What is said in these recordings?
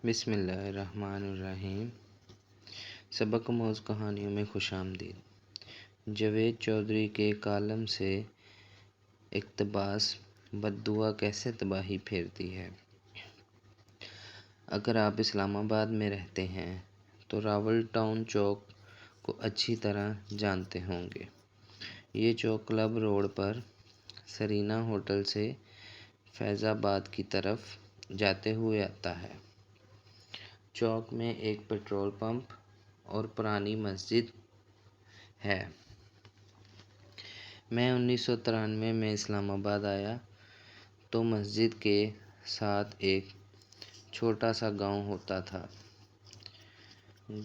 بسم اللہ الرحمن الرحیم۔ سبق موز کہانیوں میں خوش آمدید۔ جاوید چودھری کے کالم سے اقتباس: بددعا کیسے تباہی پھیرتی ہے۔ اگر آپ اسلام آباد میں رہتے ہیں تو راول ٹاؤن چوک کو اچھی طرح جانتے ہوں گے۔ یہ چوک کلب روڈ پر سرینا ہوٹل سے فیض آباد کی طرف جاتے ہوئے آتا ہے۔ چوک میں ایک پیٹرول پمپ اور پرانی مسجد ہے۔ میں 1993 میں اسلام آباد آیا تو مسجد کے ساتھ ایک چھوٹا سا گاؤں ہوتا تھا۔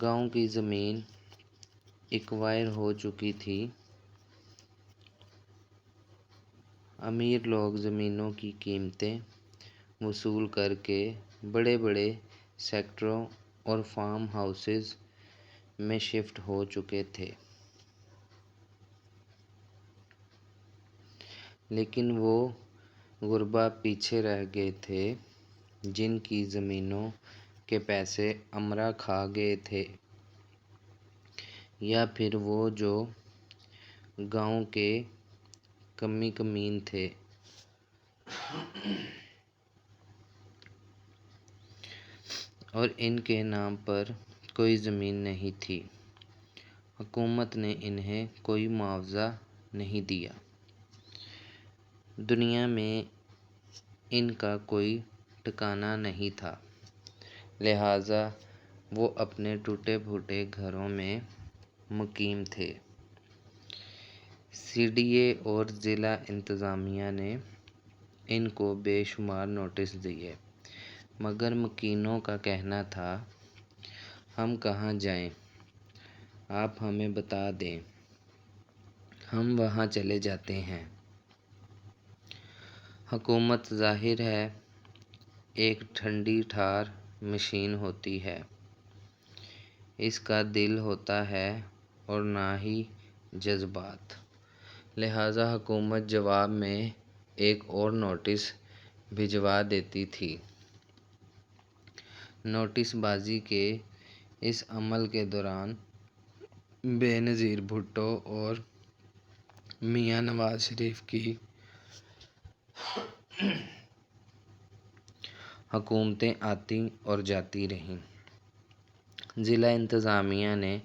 گاؤں کی زمین ایکوائر ہو چکی تھی۔ امیر لوگ زمینوں کی قیمتیں وصول کر کے بڑے بڑے سیکٹروں اور فارم ہاؤسز میں شفٹ ہو چکے تھے، لیکن وہ غربا پیچھے رہ گئے تھے جن کی زمینوں کے پیسے امرا کھا گئے تھے، یا پھر وہ جو گاؤں کے کمی کمین تھے۔ اور ان کے نام پر کوئی زمین نہیں تھی۔ حکومت نے انہیں کوئی معاوضہ نہیں دیا۔ دنیا میں ان کا کوئی ٹھکانہ نہیں تھا، لہٰذا وہ اپنے ٹوٹے پھوٹے گھروں میں مقیم تھے۔ سی ڈی اے اور ضلع انتظامیہ نے ان کو بے شمار نوٹس دیے، مگر مکینوں کا کہنا تھا، ہم کہاں جائیں، آپ ہمیں بتا دیں، ہم وہاں چلے جاتے ہیں۔ حکومت ظاہر ہے ایک ٹھنڈی ٹھار مشین ہوتی ہے، اس کا دل ہوتا ہے اور نہ ہی جذبات، لہٰذا حکومت جواب میں ایک اور نوٹس بھجوا دیتی تھی۔ نوٹس بازی کے اس عمل کے دوران بے نظیر بھٹو اور میاں نواز شریف کی حکومتیں آتی اور جاتی رہیں۔ ضلع انتظامیہ نے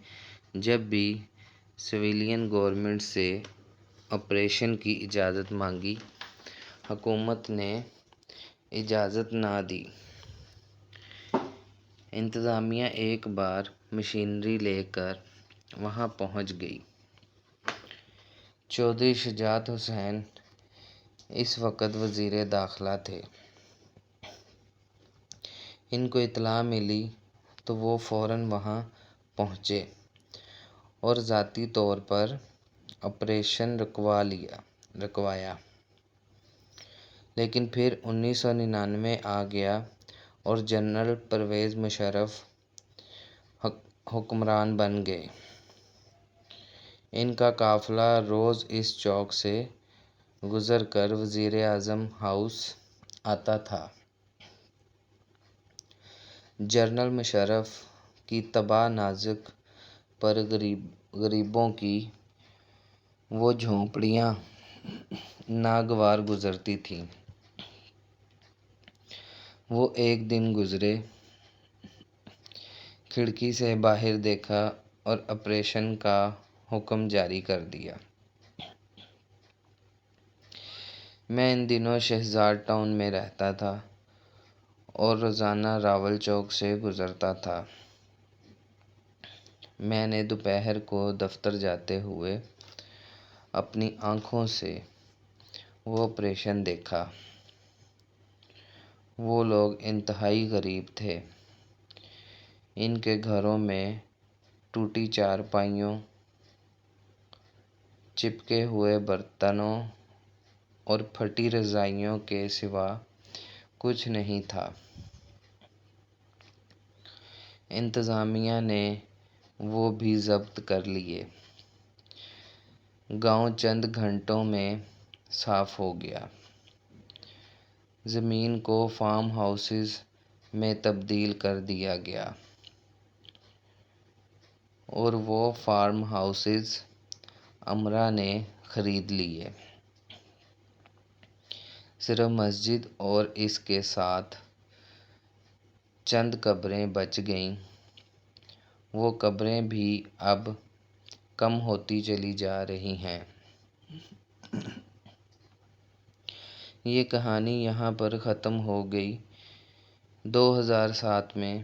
جب بھی سویلین گورنمنٹ سے آپریشن کی اجازت مانگی، حکومت نے اجازت نہ دی۔ انتظامیہ ایک بار مشینری لے کر وہاں پہنچ گئی۔ چودھری شجاعت حسین اس وقت وزیر داخلہ تھے۔ ان کو اطلاع ملی تو وہ فوراً وہاں پہنچے اور ذاتی طور پر آپریشن رکوایا، لیکن پھر 1999 آ گیا اور جنرل پرویز مشرف حکمران بن گئے۔ ان کا قافلہ روز اس چوک سے گزر کر وزیر اعظم ہاؤس آتا تھا۔ جنرل مشرف کی تباہ نازک پر غریبوں کی وہ جھونپڑیاں ناگوار گزرتی تھیں۔ وہ ایک دن گزرے، کھڑکی سے باہر دیکھا اور آپریشن کا حکم جاری کر دیا۔ میں ان دنوں شہزاد ٹاؤن میں رہتا تھا اور روزانہ راول چوک سے گزرتا تھا۔ میں نے دوپہر کو دفتر جاتے ہوئے اپنی آنکھوں سے وہ آپریشن دیکھا۔ وہ لوگ انتہائی غریب تھے۔ ان کے گھروں میں ٹوٹی چارپائیوں، چپکے ہوئے برتنوں اور پھٹی رضائیوں کے سوا کچھ نہیں تھا۔ انتظامیہ نے وہ بھی ضبط کر لیے۔ گاؤں چند گھنٹوں میں صاف ہو گیا۔ زمین کو فارم ہاؤسز میں تبدیل کر دیا گیا اور وہ فارم ہاؤسز امرا نے خرید لیے۔ صرف مسجد اور اس کے ساتھ چند قبریں بچ گئیں۔ وہ قبریں بھی اب کم ہوتی چلی جا رہی ہیں۔ یہ کہانی یہاں پر ختم ہو گئی۔ 2007 میں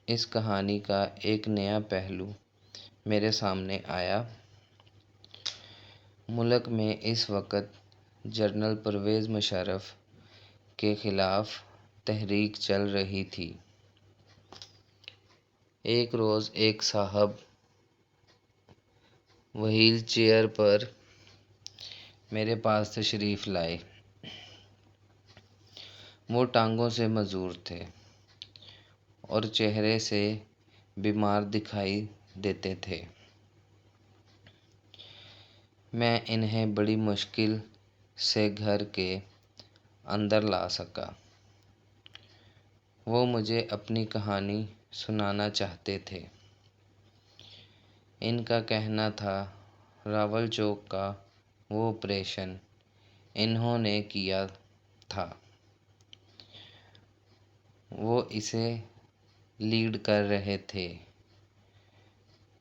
اس کہانی کا ایک نیا پہلو میرے سامنے آیا۔ ملک میں اس وقت جنرل پرویز مشرف کے خلاف تحریک چل رہی تھی۔ ایک روز ایک صاحب وہیل چیئر پر میرے پاس تشریف لائے۔ وہ ٹانگوں سے معذور تھے اور چہرے سے بیمار دکھائی دیتے تھے۔ میں انہیں بڑی مشکل سے گھر کے اندر لا سکا۔ وہ مجھے اپنی کہانی سنانا چاہتے تھے۔ ان کا کہنا تھا راول چوک کا وہ آپریشن انہوں نے کیا تھا۔ وہ اسے لیڈ کر رہے تھے۔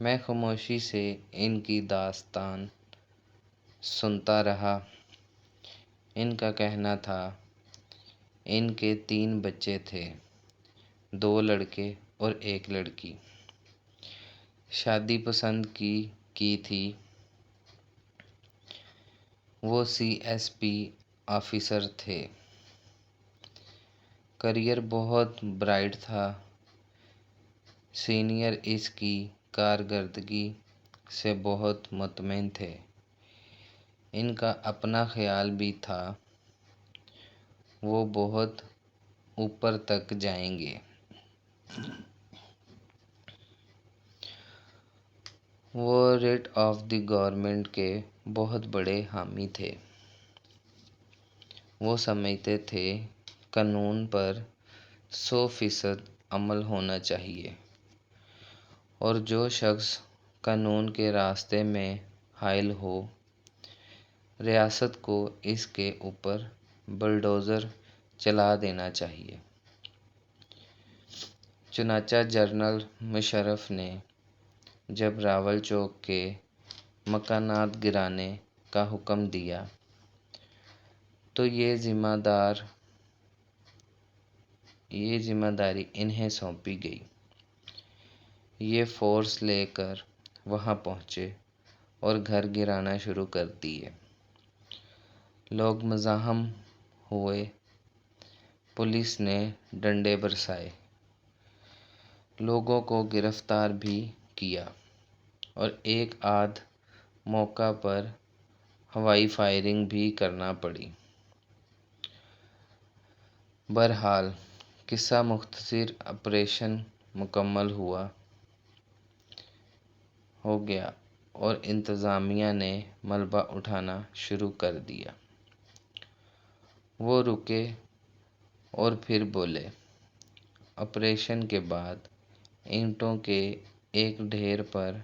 میں خاموشی سے ان کی داستان سنتا رہا۔ ان کا کہنا تھا ان کے 3 بچے تھے، 2 لڑکے اور 1 لڑکی۔ شادی پسند کی تھی۔ وہ CSP آفیسر تھے۔ کیریئر بہت برائٹ تھا۔ سینئر اس کی کارکردگی سے بہت مطمئن تھے۔ ان کا اپنا خیال بھی تھا وہ بہت اوپر تک جائیں گے۔ وہ ریٹ آف دی گورنمنٹ کے بہت بڑے حامی تھے۔ وہ سمجھتے تھے قانون پر 100% عمل ہونا چاہیے اور جو شخص قانون کے راستے میں حائل ہو، ریاست کو اس کے اوپر بلڈوزر چلا دینا چاہیے۔ چنانچہ جنرل مشرف نے جب راول چوک کے مکانات گرانے کا حکم دیا تو یہ ذمہ داری انہیں سونپی گئی۔ یہ فورس لے کر وہاں پہنچے اور گھر گرانا شروع کر دیے۔ لوگ مزاحم ہوئے۔ پولیس نے ڈنڈے برسائے، لوگوں کو گرفتار بھی کیا اور ایک آدھ موقع پر ہوائی فائرنگ بھی کرنا پڑی۔ بہرحال قصہ مختصر، آپریشن مکمل ہو گیا اور انتظامیہ نے ملبہ اٹھانا شروع کر دیا۔ وہ رکے اور پھر بولے۔ آپریشن کے بعد اینٹوں کے ایک ڈھیر پر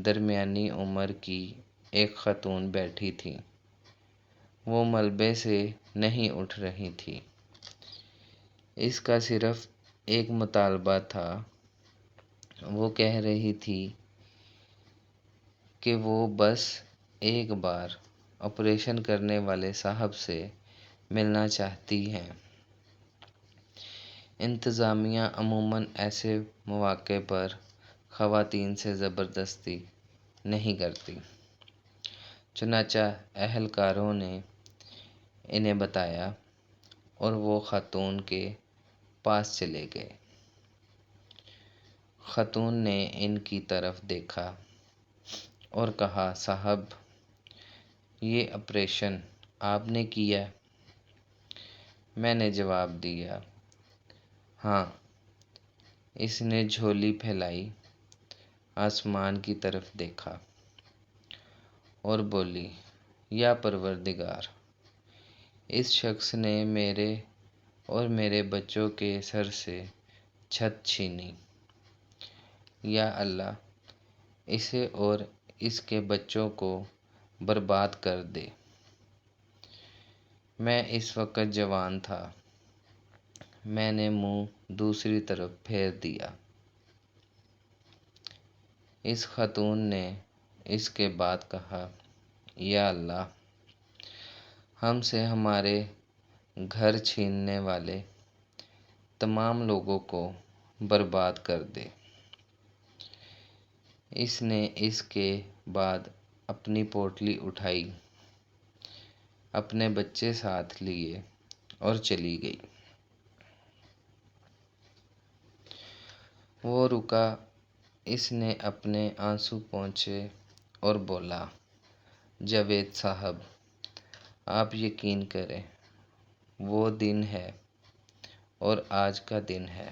درمیانی عمر کی ایک خاتون بیٹھی تھی۔ وہ ملبے سے نہیں اٹھ رہی تھی۔ اس کا صرف ایک مطالبہ تھا۔ وہ کہہ رہی تھی کہ وہ بس ایک بار آپریشن کرنے والے صاحب سے ملنا چاہتی ہیں۔ انتظامیہ عموماً ایسے مواقع پر خواتین سے زبردستی نہیں کرتی۔ چنانچہ اہلکاروں نے انہیں بتایا اور وہ خاتون کے پاس چلے گئے۔ خاتون نے ان کی طرف دیکھا اور کہا، صاحب، یہ آپریشن آپ نے کیا؟ میں نے جواب دیا، ہاں۔ اس نے جھولی پھیلائی، آسمان کی طرف دیکھا اور بولی، یا پروردگار! اس شخص نے میرے اور میرے بچوں کے سر سے چھت چھینی۔ یا اللہ، اسے اور اس کے بچوں کو برباد کر دے۔ میں اس وقت جوان تھا۔ میں نے منہ دوسری طرف پھیر دیا۔ اس خاتون نے اس کے بعد کہا، یا اللہ، ہم سے ہمارے گھر چھیننے والے تمام لوگوں کو برباد کر دے۔ اس نے اس کے بعد اپنی پوٹلی اٹھائی، اپنے بچے ساتھ لیے اور چلی گئی۔ وہ رکا، اس نے اپنے آنسو پونچھے اور بولا، جاوید صاحب، آپ یقین کریں، وہ دن ہے اور آج کا دن ہے۔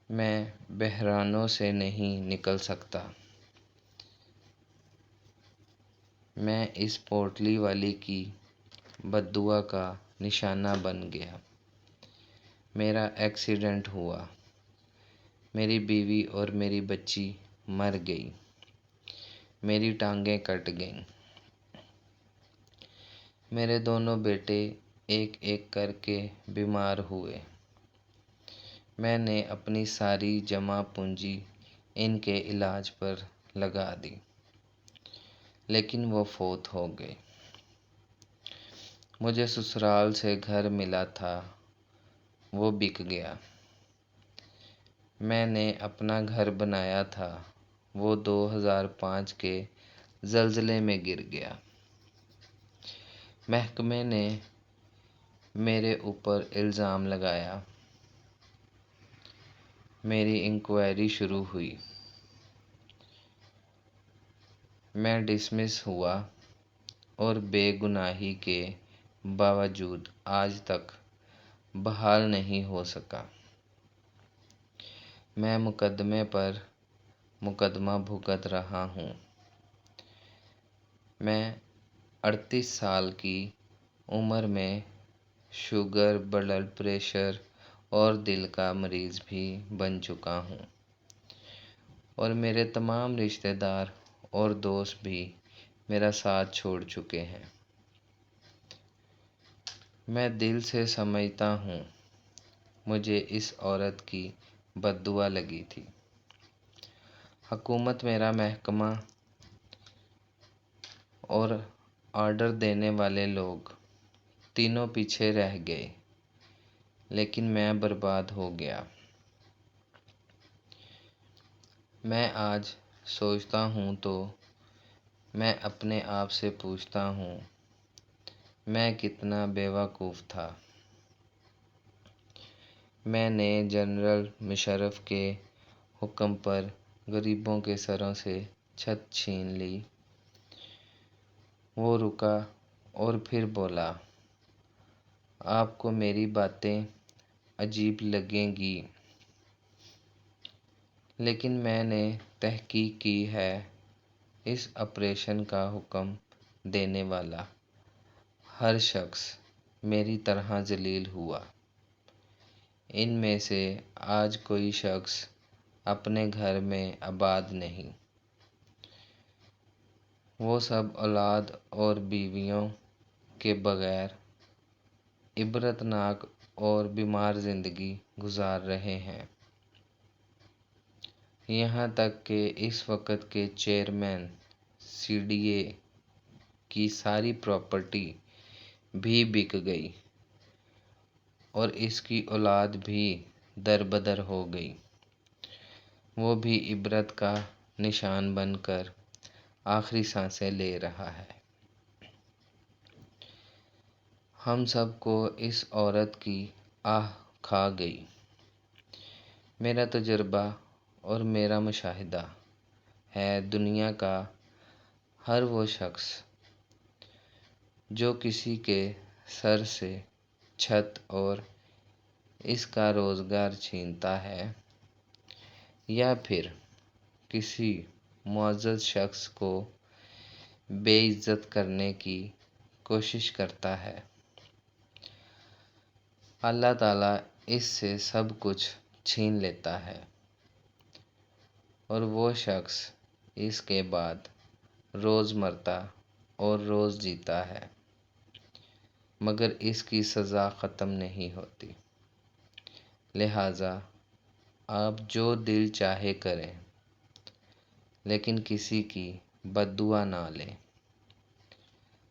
میں بحرانوں سے نہیں نکل سکتا۔ میں اس پوٹلی والی کی بددعا کا نشانہ بن گیا۔ میرا ایکسیڈنٹ ہوا، میری بیوی اور میری بچی مر گئی، میری ٹانگیں کٹ گئیں، میرے دونوں بیٹے ایک ایک کر کے بیمار ہوئے۔ میں نے اپنی ساری جمع پونجی ان کے علاج پر لگا دی، لیکن وہ فوت ہو گئے۔ مجھے سسرال سے گھر ملا تھا، وہ بک گیا۔ میں نے اپنا گھر بنایا تھا، وہ 2005 کے زلزلے میں گر گیا۔ محکمے نے میرے اوپر الزام لگایا، میری انکوائری شروع ہوئی۔ میں ڈسمس ہوا اور بے گناہی کے باوجود آج تک بحال نہیں ہو سکا۔ میں مقدمے پر مقدمہ بھگت رہا ہوں۔ میں 38 سال کی عمر میں شوگر، بلڈ پریشر اور دل کا مریض بھی بن چکا ہوں، اور میرے تمام رشتہ دار اور دوست بھی میرا ساتھ چھوڑ چکے ہیں۔ میں دل سے سمجھتا ہوں مجھے اس عورت کی بددعا لگی تھی۔ حکومت، میرا محکمہ اور آرڈر دینے والے لوگ تینوں پیچھے رہ گئے، لیکن میں برباد ہو گیا۔ میں آج سوچتا ہوں تو میں اپنے آپ سے پوچھتا ہوں، میں کتنا بے وقوف تھا۔ میں نے جنرل مشرف کے حکم پر غریبوں کے سروں سے چھت چھین لی۔ وہ رکا اور پھر بولا، آپ کو میری باتیں عجیب لگیں گی، لیکن میں نے تحقیق کی ہے، اس آپریشن کا حکم دینے والا ہر شخص میری طرح ذلیل ہوا۔ ان میں سے آج کوئی شخص اپنے گھر میں آباد نہیں۔ وہ سب اولاد اور بیویوں کے بغیر عبرتناک اور بیمار زندگی گزار رہے ہیں۔ یہاں تک کہ اس وقت کے چیئرمین سی ڈی اے کی ساری پراپرٹی بھی بک گئی اور اس کی اولاد بھی دربدر ہو گئی۔ وہ بھی عبرت کا نشان بن کر آخری سانسیں لے رہا ہے۔ ہم سب کو اس عورت کی آہ کھا گئی۔ میرا تجربہ اور میرا مشاہدہ ہے، دنیا کا ہر وہ شخص جو کسی کے سر سے چھت اور اس کا روزگار چھینتا ہے، یا پھر کسی معزز شخص کو بے عزت کرنے کی کوشش کرتا ہے، اللہ تعالیٰ اس سے سب کچھ چھین لیتا ہے اور وہ شخص اس کے بعد روز مرتا اور روز جیتا ہے، مگر اس کی سزا ختم نہیں ہوتی۔ لہٰذا آپ جو دل چاہے کریں، لیکن کسی کی بد دعا نہ لیں۔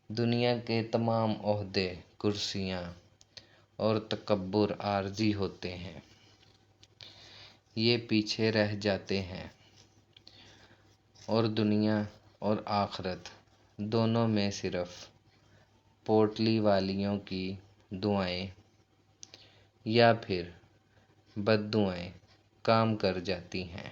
دنیا کے تمام عہدے، کرسیاں اور تکبر عارضی ہوتے ہیں، یہ پیچھے رہ جاتے ہیں، اور دنیا اور آخرت دونوں میں صرف پوٹلی والیوں کی دعائیں یا پھر بد دعائیں کام کر جاتی ہیں۔